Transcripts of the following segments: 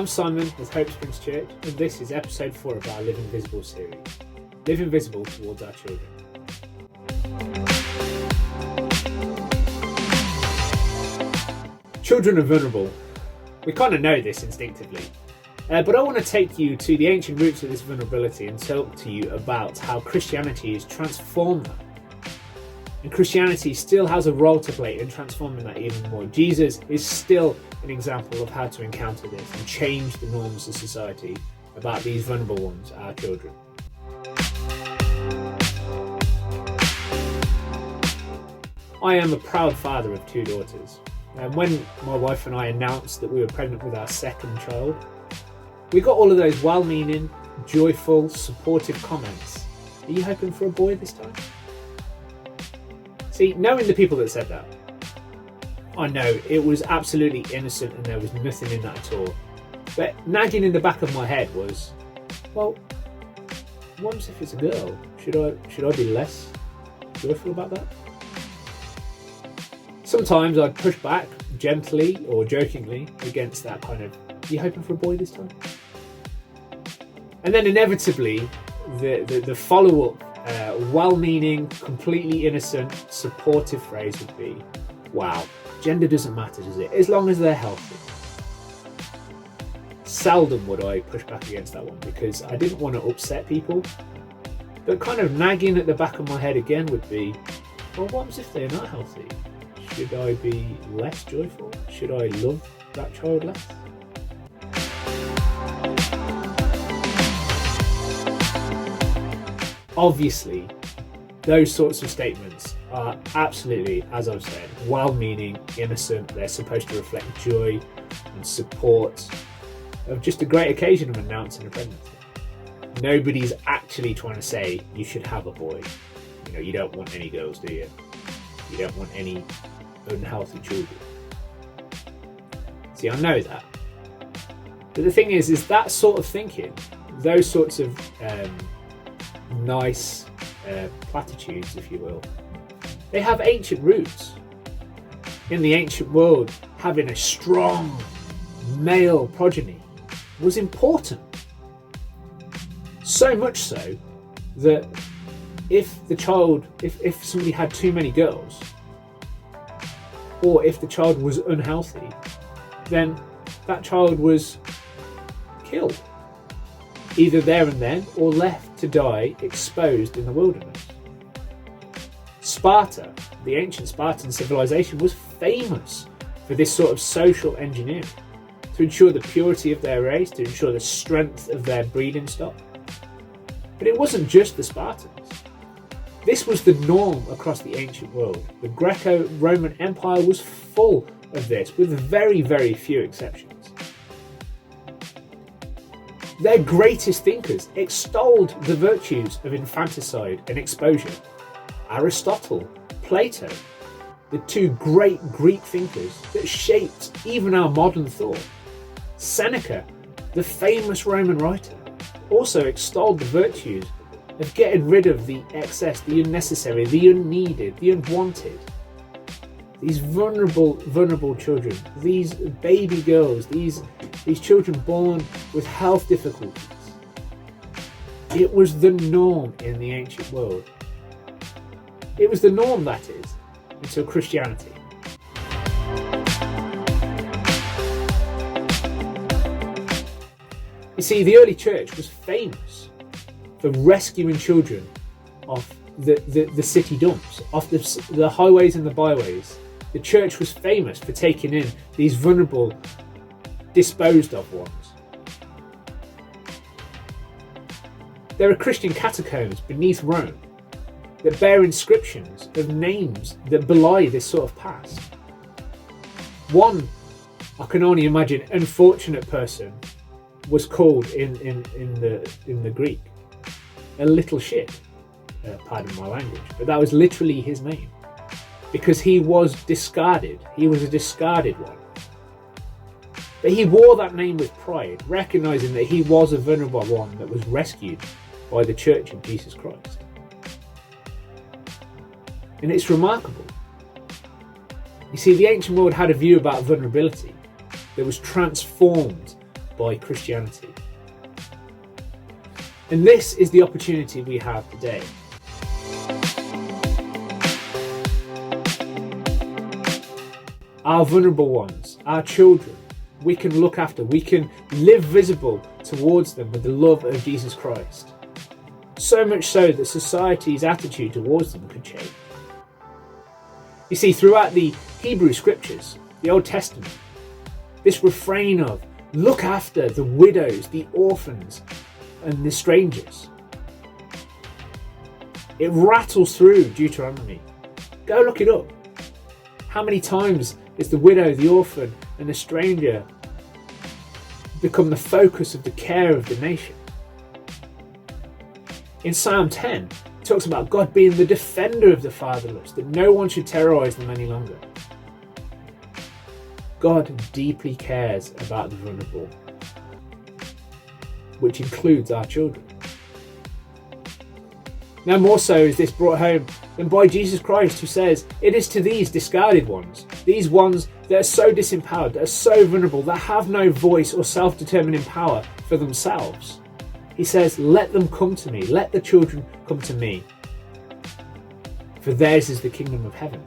I'm Simon with Hope Springs Church, and this is episode 4 of our Live Invisible series. Live Invisible towards our children. Children are vulnerable. We kind of know this instinctively. But I want to take you to the ancient roots of this vulnerability and talk to you about how Christianity has transformed that. And Christianity still has a role to play in transforming that even more. Jesus is still an example of how to encounter this and change the norms of society about these vulnerable ones, our children. I am a proud father of 2 daughters. And when my wife and I announced that we were pregnant with our second child, we got all of those well-meaning, joyful, supportive comments. Are you hoping for a boy this time? See, knowing the people that said that, I know it was absolutely innocent and there was nothing in that at all. But nagging in the back of my head was, well, what if it's a girl? Should I be less joyful about that? Sometimes I'd push back gently or jokingly against that kind of, are you hoping for a boy this time? And then inevitably, the follow-up, well-meaning, completely innocent, supportive phrase would be, wow, gender doesn't matter, does it? As long as they're healthy. Seldom would I push back against that one because I didn't want to upset people. But kind of nagging at the back of my head again would be, well, what if they're not healthy? Should I be less joyful? Should I love that child less? Obviously, those sorts of statements are absolutely, as I've said, well-meaning, innocent. They're supposed to reflect joy and support of just a great occasion of announcing a pregnancy. Nobody's actually trying to say you should have a boy. You don't want any girls, do you? You don't want any unhealthy children. See, I know that. But the thing is that sort of thinking, those sorts of nice platitudes, if you will, they have ancient roots. In the ancient world, having a strong male progeny was important. So much so that if somebody had too many girls, or if the child was unhealthy, then that child was killed, either there and then or left to die exposed in the wilderness. Sparta, the ancient Spartan civilization, was famous for this sort of social engineering to ensure the purity of their race, to ensure the strength of their breeding stock. But it wasn't just the Spartans. This was the norm across the ancient world. The Greco-Roman Empire was full of this, with very, very few exceptions. Their greatest thinkers extolled the virtues of infanticide and exposure. Aristotle, Plato, the 2 great Greek thinkers that shaped even our modern thought. Seneca, the famous Roman writer, also extolled the virtues of getting rid of the excess, the unnecessary, the unneeded, the unwanted. These vulnerable children, these baby girls, these children born with health difficulties. It was the norm in the ancient world. It was the norm, that is, until Christianity. You see, the early church was famous for rescuing children off the city dumps, off the highways and the byways. The church was famous for taking in these vulnerable, disposed of ones. There are Christian catacombs beneath Rome that bear inscriptions of names that belie this sort of past. One, I can only imagine, unfortunate person was called in the Greek a little shit, pardon my language, but that was literally his name, because he was discarded. He was a discarded one. But he wore that name with pride, recognizing that he was a vulnerable one that was rescued by the Church of Jesus Christ. And it's remarkable. You see, the ancient world had a view about vulnerability that was transformed by Christianity. And this is the opportunity we have today. Our vulnerable ones, our children, we can look after, we can live visible towards them with the love of Jesus Christ. So much so that society's attitude towards them could change. You see, throughout the Hebrew scriptures, the Old Testament, this refrain of look after the widows, the orphans, and the strangers, it rattles through Deuteronomy. Go look it up. How many times is the widow, the orphan, and the stranger become the focus of the care of the nation? In Psalm 10, it talks about God being the defender of the fatherless, that no one should terrorize them any longer. God deeply cares about the vulnerable, which includes our children. No more so is this brought home than by Jesus Christ, who says, it is to these discarded ones, these ones that are so disempowered, that are so vulnerable, that have no voice or self-determining power for themselves. He says, let them come to me, let the children come to me, for theirs is the kingdom of heaven.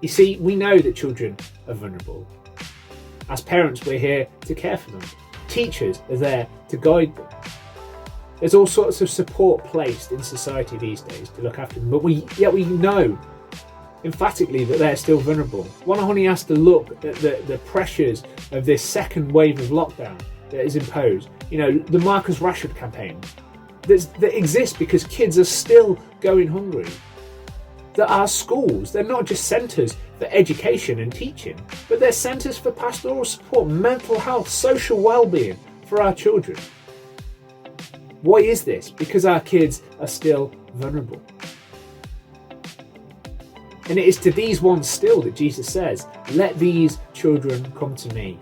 You see, we know that children are vulnerable. As parents, we're here to care for them. Teachers are there to guide them. There's all sorts of support placed in society these days to look after them, but yet we know emphatically that they're still vulnerable. One only has to look at the pressures of this second wave of lockdown that is imposed. You know, the Marcus Rashford campaign that exists because kids are still going hungry. That our schools, they're not just centres for education and teaching, but they're centres for pastoral support, mental health, social well-being for our children. Why is this? Because our kids are still vulnerable. And it is to these ones still that Jesus says, let these children come to me,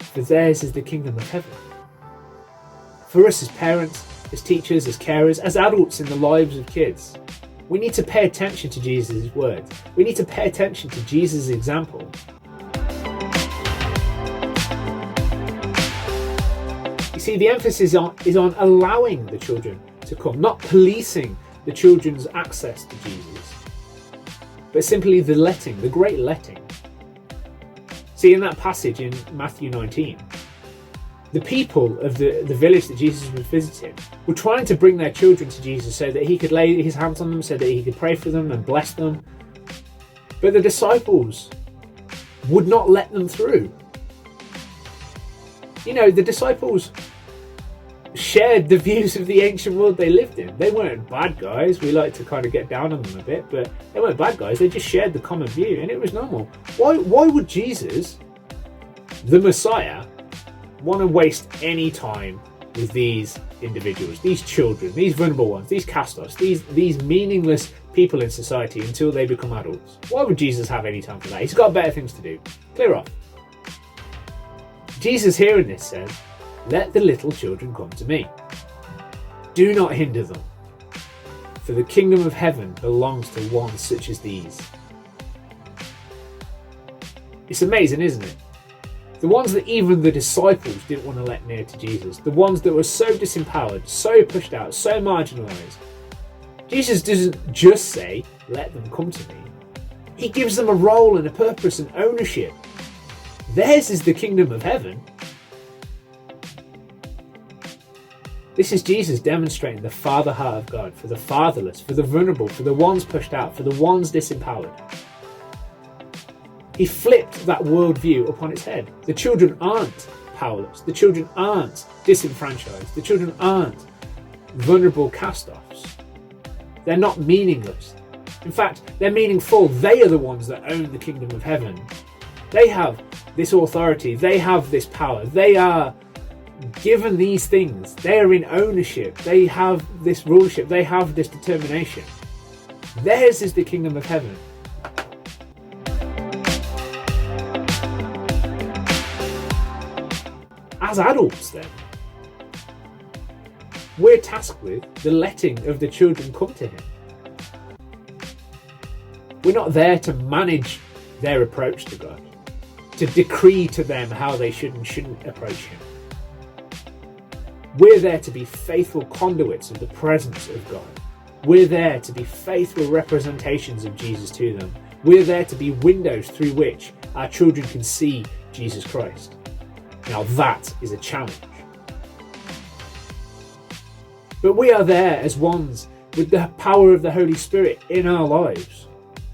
for theirs is the kingdom of heaven. For us as parents, as teachers, as carers, as adults in the lives of kids, we need to pay attention to Jesus' words. We need to pay attention to Jesus' example. You see, the emphasis is on allowing the children to come, not policing the children's access to Jesus, but simply the great letting. See, in that passage in Matthew 19, the people of the village that Jesus was visiting were trying to bring their children to Jesus so that he could lay his hands on them, so that he could pray for them and bless them. But the disciples would not let them through. You know, the disciples shared the views of the ancient world they lived in. They weren't bad guys. We like to kind of get down on them a bit, but they weren't bad guys. They just shared the common view, and it was normal. Why would Jesus, the Messiah, want to waste any time with these individuals, these children, these vulnerable ones, these cast-offs, these meaningless people in society until they become adults? Why would Jesus have any time for that? He's got better things to do. Clear off. Jesus here in this says, let the little children come to me. Do not hinder them, for the kingdom of heaven belongs to ones such as these. It's amazing, isn't it? The ones that even the disciples didn't want to let near to Jesus. The ones that were so disempowered, so pushed out, so marginalised. Jesus doesn't just say, let them come to me. He gives them a role and a purpose and ownership. Theirs is the kingdom of heaven. This is Jesus demonstrating the Father heart of God for the fatherless, for the vulnerable, for the ones pushed out, for the ones disempowered. He flipped that worldview upon its head. The children aren't powerless. The children aren't disenfranchised. The children aren't vulnerable cast-offs. They're not meaningless. In fact, they're meaningful. They are the ones that own the kingdom of heaven. They have this authority. They have this power. They are given these things. They are in ownership. They have this rulership. They have this determination. Theirs is the kingdom of heaven. As adults, then, we're tasked with the letting of the children come to him. We're not there to manage their approach to God, to decree to them how they should and shouldn't approach Him. We're there to be faithful conduits of the presence of God. We're there to be faithful representations of Jesus to them. We're there to be windows through which our children can see Jesus Christ. Now that is a challenge. But we are there as ones with the power of the Holy Spirit in our lives.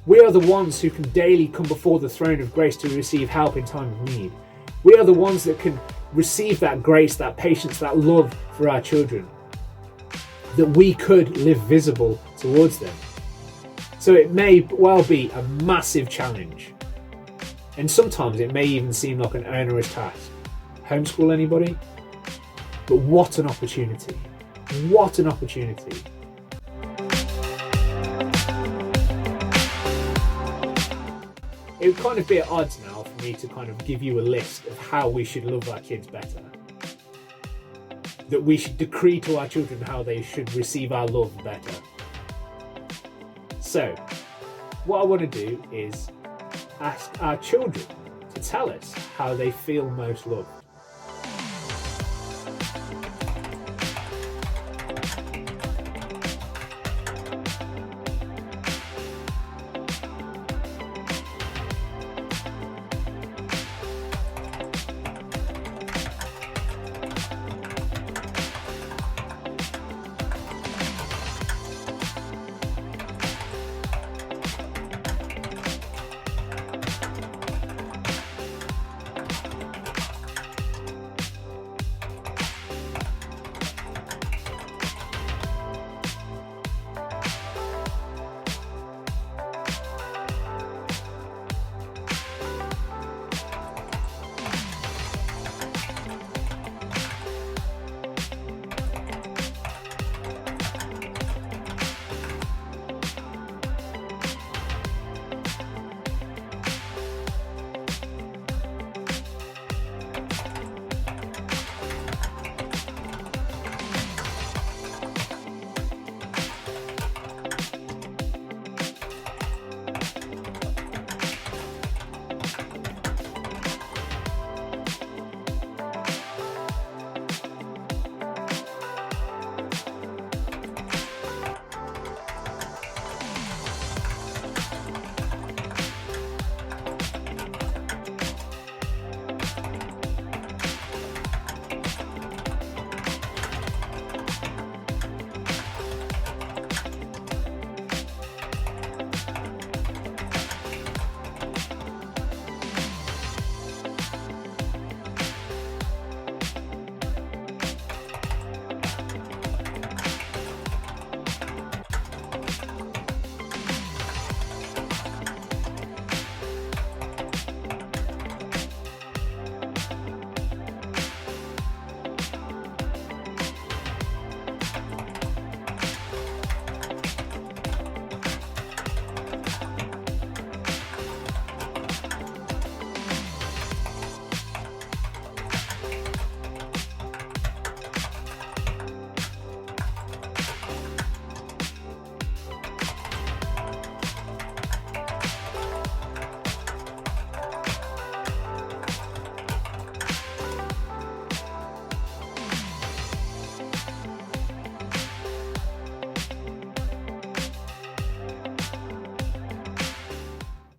We are the ones who can daily come before the throne of grace to receive help in time of need. We are the ones that can receive that grace, that patience, that love for our children, that we could live visible towards them. So it may well be a massive challenge. And sometimes it may even seem like an onerous task. Homeschool anybody? But what an opportunity. What an opportunity. It would kind of be at odds now for me to kind of give you a list of how we should love our kids better. That we should decree to our children how they should receive our love better. So, what I want to do is ask our children to tell us how they feel most loved.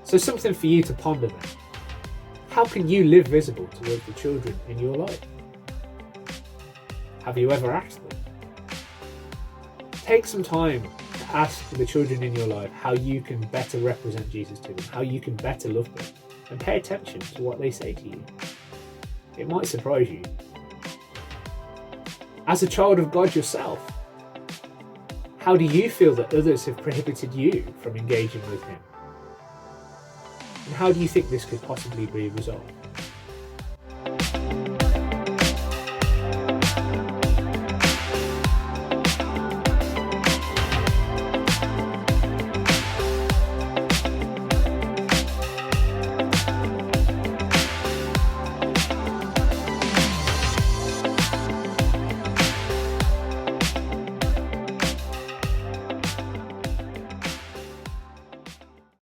So something for you to ponder then. How can you live visible towards the children in your life? Have you ever asked them? Take some time to ask the children in your life how you can better represent Jesus to them, how you can better love them, and pay attention to what they say to you. It might surprise you. As a child of God yourself, how do you feel that others have prohibited you from engaging with Him? And how do you think this could possibly be resolved?